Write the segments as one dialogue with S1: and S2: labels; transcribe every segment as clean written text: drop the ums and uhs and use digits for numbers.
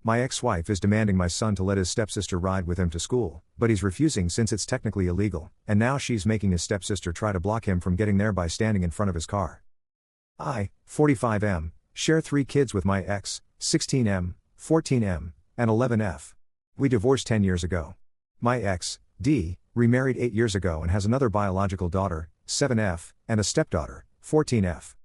S1: My ex-wife is demanding my son to let his stepsister ride with him to school, but he's refusing since it's technically illegal, and now she's making his stepsister try to block him from getting there by standing in front of his car. I, 45M, share 3 kids with my ex, 16M, 14M, and 11F. We divorced 10 years ago. My ex, D, remarried 8 years ago and has another biological daughter, 7F, and a stepdaughter, 14F.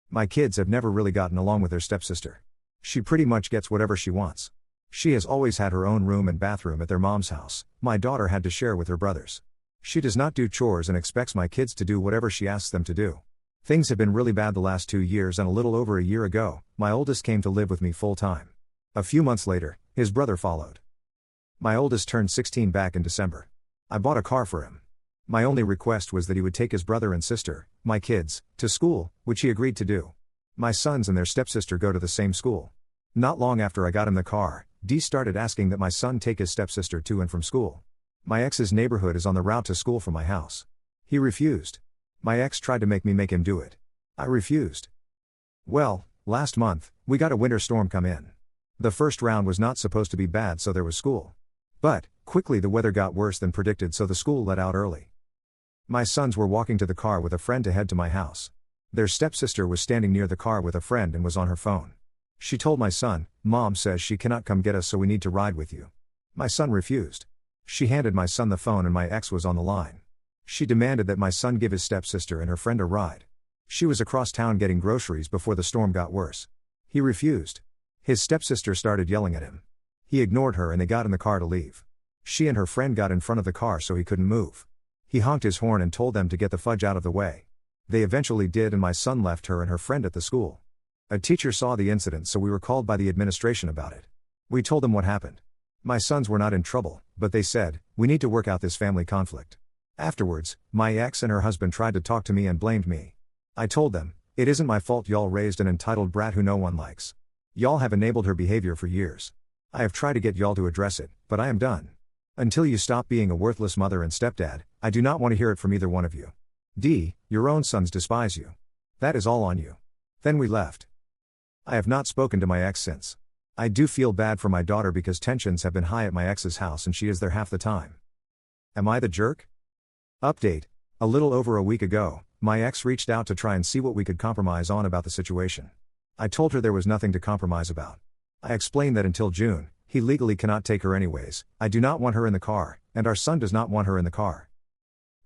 S1: My kids have never really gotten along with their stepsister. She pretty much gets whatever she wants. She has always had her own room and bathroom at their mom's house. My daughter had to share with her brothers. She does not do chores and expects my kids to do whatever she asks them to do. Things have been really bad the last 2 years, and a little over a year ago, my oldest came to live with me full time. A few months later, his brother followed. My oldest turned 16 back in December. I bought a car for him. My only request was that he would take his brother and sister, my kids, to school, which he agreed to do. My sons and their stepsister go to the same school. Not long after I got him the car, D started asking that my son take his stepsister to and from school. My ex's neighborhood is on the route to school from my house. He refused. My ex tried to make me make him do it. I refused. Well, last month, we got a winter storm come in. The first round was not supposed to be bad, so there was school. But, quickly the weather got worse than predicted, so the school let out early. My sons were walking to the car with a friend to head to my house. Their stepsister was standing near the car with a friend and was on her phone. She told my son, "Mom says she cannot come get us, so we need to ride with you." My son refused. She handed my son the phone and my ex was on the line. She demanded that my son give his stepsister and her friend a ride. She was across town getting groceries before the storm got worse. He refused. His stepsister started yelling at him. He ignored her and they got in the car to leave. She and her friend got in front of the car so he couldn't move. He honked his horn and told them to get the fudge out of the way. They eventually did, and my son left her and her friend at the school. A teacher saw the incident, so we were called by the administration about it. We told them what happened. My sons were not in trouble, but they said, "We need to work out this family conflict." Afterwards, my ex and her husband tried to talk to me and blamed me. I told them, "It isn't my fault y'all raised an entitled brat who no one likes. Y'all have enabled her behavior for years. I have tried to get y'all to address it, but I am done. Until you stop being a worthless mother and stepdad, I do not want to hear it from either one of you. D, your own sons despise you. That is all on you." Then we left. I have not spoken to my ex since. I do feel bad for my daughter because tensions have been high at my ex's house and she is there half the time. Am I the jerk? Update. A little over a week ago, my ex reached out to try and see what we could compromise on about the situation. I told her there was nothing to compromise about. I explained that until June, he legally cannot take her anyways. I do not want her in the car, and our son does not want her in the car.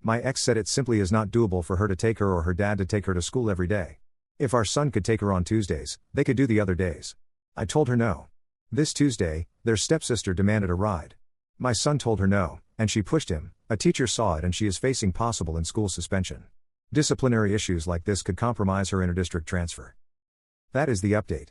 S1: My ex said it simply is not doable for her to take her or her dad to take her to school every day. If our son could take her on Tuesdays, they could do the other days. I told her no. This Tuesday, their stepsister demanded a ride. My son told her no, and she pushed him. A teacher saw it and she is facing possible in-school suspension. Disciplinary issues like this could compromise her interdistrict transfer. That is the update.